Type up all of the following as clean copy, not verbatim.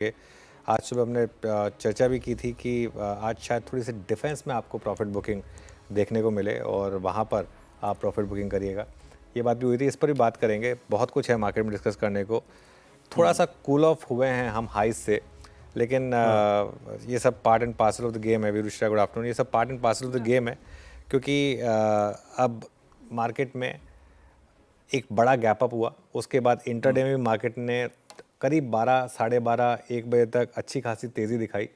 के आज सुबह हमने चर्चा भी की थी कि आज शायद थोड़ी सी डिफेंस में आपको प्रॉफिट बुकिंग देखने को मिले और वहाँ पर आप प्रॉफिट बुकिंग करिएगा। ये बात भी हुई थी, इस पर भी बात करेंगे। बहुत कुछ है मार्केट में डिस्कस करने को। थोड़ा सा कूल ऑफ हुए हैं हम हाइस से, लेकिन ये सब part and parcel of the game है। वीरूषा, गुड आफ्टरनून। ये सब part and parcel of the game है, क्योंकि अब मार्केट में एक बड़ा गैप अप हुआ। उसके बाद इंटरडे में भी मार्केट ने करीब 12, साढ़े 12, 1 बजे तक अच्छी खासी तेज़ी दिखाई।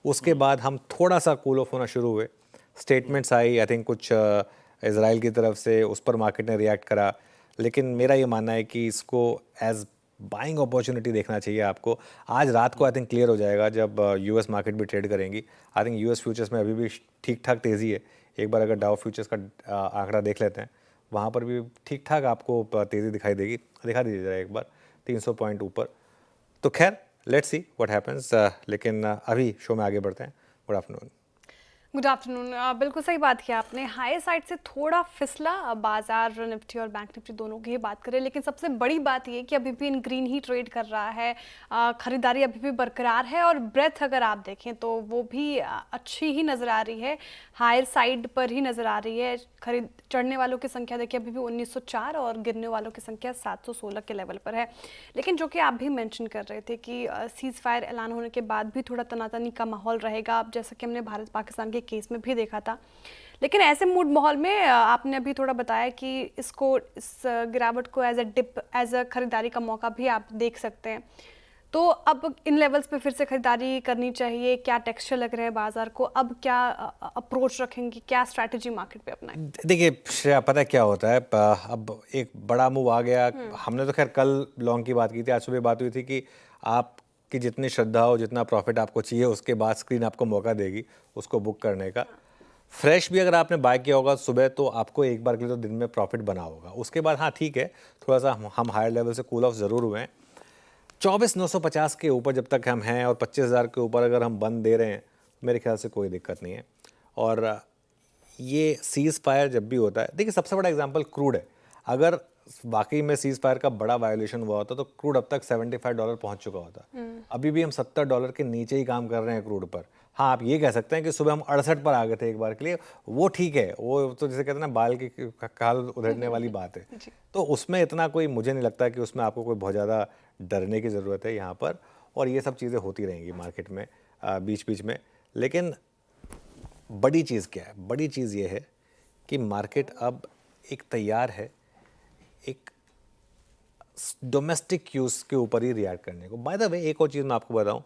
उसके बाद हम थोड़ा सा कूल ऑफ होना शुरू हुए। स्टेटमेंट्स आई, आई थिंक कुछ इजराइल की तरफ से, उस पर मार्केट ने रिएक्ट करा। लेकिन मेरा ये मानना है कि इसको एज बाइंग अपॉर्चुनिटी देखना चाहिए आपको। आज रात को आई थिंक क्लियर हो जाएगा जब यूएस मार्केट भी ट्रेड करेंगी। आई थिंक यूएस फ्यूचर्स में अभी भी ठीक ठाक तेज़ी है। एक बार अगर डाउ फ्यूचर्स का आंकड़ा देख लेते हैं, वहाँ पर भी ठीक ठाक आपको तेज़ी दिखाई देगी। दिखा दीजिए जरा एक बार 300 पॉइंट ऊपर। तो खैर, लेट्स सी व्हाट हैपेंस। लेकिन अभी शो में आगे बढ़ते हैं। Good afternoon. Good afternoon. बिल्कुल सही बात किया आपने। हाई साइड से थोड़ा फिसला बाजार, निफ्टी और बैंक निफ्टी दोनों की ही बात करें, लेकिन सबसे बड़ी बात ये कि अभी भी इन ग्रीन ही ट्रेड कर रहा है। खरीदारी अभी भी बरकरार है और ब्रेथ अगर आप देखें तो वो भी अच्छी ही नज़र आ रही है, हायर साइड पर ही नज़र आ रही है। खरीद चढ़ने वालों की संख्या देखिए अभी भी 1904 और गिरने वालों की संख्या 716 के लेवल पर है। लेकिन जो कि आप भी मेंशन कर रहे थे कि सीज़ फायर ऐलान होने के बाद भी थोड़ा तनातनी का माहौल रहेगा, अब जैसा कि हमने भारत पाकिस्तान के केस में भी देखा था। लेकिन ऐसे मूड माहौल में आपने अभी थोड़ा बताया कि इस गिरावट को as a dip, as a खरीदारी का मौका भी आप देख सकते हैं। तो अब इन लेवल्स पे फिर से खरीदारी करनी चाहिए? क्या टेक्सचर लग रहा है बाजार को? अब क्या अप्रोच रखेंगे, क्या स्ट्रैटेजी मार्केट पे अपनाएं? देखिए श्रेया, पता है क्या होता है, अब एक बड़ा मूव आ गया। हमने तो खैर कल लॉन्ग की बात की थी, आज सुबह बात हुई थी कि आपकी जितनी श्रद्धा हो, जितना प्रॉफिट आपको चाहिए, उसके बाद स्क्रीन आपको मौका देगी उसको बुक करने का। फ्रेश भी अगर आपने बाय किया होगा सुबह, तो आपको एक बार के लिए तो दिन में प्रॉफिट बना होगा। उसके बाद हाँ ठीक है, थोड़ा सा हम हायर लेवल से कूल ऑफ ज़रूर हुए हैं। 24,950 के ऊपर जब तक हम हैं और 25,000 के ऊपर अगर हम बंद दे रहे हैं, मेरे ख्याल से कोई दिक्कत नहीं है। और ये सीज़ फायर जब भी होता है, देखिए सबसे बड़ा एग्जांपल क्रूड है। अगर वाकई में सीज़ फायर का बड़ा वायोलेशन हुआ होता तो क्रूड अब तक $75 पहुंच चुका होता। अभी भी हम $70 के नीचे ही काम कर रहे हैं क्रूड पर। हाँ, आप ये कह सकते हैं कि सुबह हम 68 पर आ गए थे एक बार के लिए, वो ठीक है। वो तो जैसे कहते हैं ना, बाल की खाल उधेड़ने वाली बात है। तो उसमें इतना कोई, मुझे नहीं लगता कि उसमें आपको कोई बहुत ज़्यादा डरने की ज़रूरत है यहाँ पर। और ये सब चीज़ें होती रहेंगी मार्केट में बीच बीच में। लेकिन बड़ी चीज़ क्या है? बड़ी चीज़ ये है कि मार्केट अब एक तैयार है एक डोमेस्टिक यूज़ के ऊपर ही रिएक्ट करने को। बाय द वे, एक और चीज़ मैं आपको बताऊं,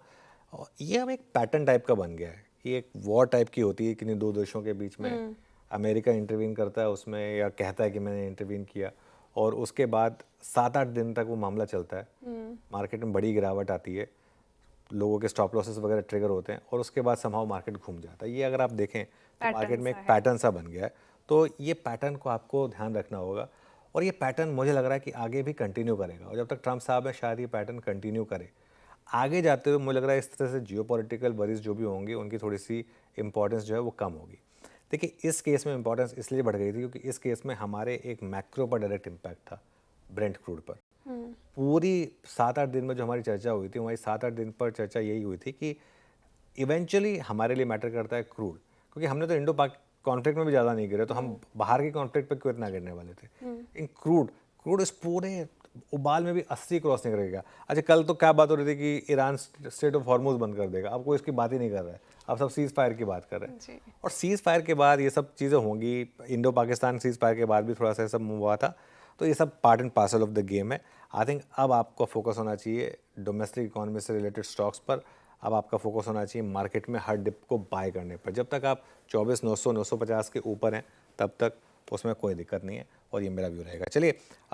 ये अब एक पैटर्न टाइप का बन गया है कि एक वॉर टाइप की होती है कि दो देशों के बीच में अमेरिका इंटरवीन करता है उसमें, या कहता है कि मैंने इंटरवीन किया, और उसके बाद 7-8 दिन तक वो मामला चलता है। मार्केट में बड़ी गिरावट आती है, लोगों के स्टॉप लॉसेस वगैरह ट्रिगर होते हैं, और उसके बाद समहाउ मार्केट घूम जाता है। ये अगर आप देखें तो मार्केट पैटर्न में सा एक है। पैटर्न सा बन गया है। तो ये पैटर्न को आपको ध्यान रखना होगा, और ये पैटर्न मुझे लग रहा है कि आगे भी कंटिन्यू करेगा। और जब तक ट्रम्प साहब है, शायद ये पैटर्न कंटिन्यू करे। आगे जाते हुए मुझे लग रहा है इस तरह से जियोपॉलिटिकल वरीज जो भी होंगे, उनकी थोड़ी सी इंपॉर्टेंस जो है वो कम होगी। देखिए, इस केस में इंपॉर्टेंस इसलिए बढ़ गई थी क्योंकि इस केस में हमारे एक मैक्रो पर डायरेक्ट इम्पैक्ट था, ब्रेंट क्रूड पर। पूरी 7-8 दिन में जो हमारी चर्चा हुई थी, हमारी 7-8 दिन पर चर्चा यही हुई थी कि इवेंचुअली हमारे लिए मैटर करता है क्रूड, क्योंकि हमने तो इंडो पाक कॉन्फ्लिक्ट में भी ज़्यादा नहीं गिरे, तो हम बाहर के कॉन्फ्लिक्ट पे क्यों इतना गिरने वाले थे। इन क्रूड क्रूड इस पूरे उबाल में भी 80 क्रॉस नहीं करेगा। अच्छा, कल तो क्या बात हो रही थी कि ईरान स्ट्रेट ऑफ हॉर्मुज बंद कर देगा, अब कोई इसकी बात ही नहीं कर रहा है। अब सब सीज़ फायर की बात कर रहे हैं। जी। और सीज़ फायर के बाद ये सब चीज़ें होंगी। इंडो पाकिस्तान सीज़ फायर के बाद भी थोड़ा सा ये सब मूव हुआ था। तो ये सब part and parcel of the game है। आई थिंक अब आपको फोकस होना चाहिए डोमेस्टिक इकोनॉमी से रिलेटेड स्टॉक्स पर। अब आपका फोकस होना चाहिए मार्केट में हर डिप को बाय करने पर। जब तक आप 24,900 950 के ऊपर हैं, तब तक उसमें कोई दिक्कत नहीं है, और ये मेरा व्यू रहेगा। चलिए अब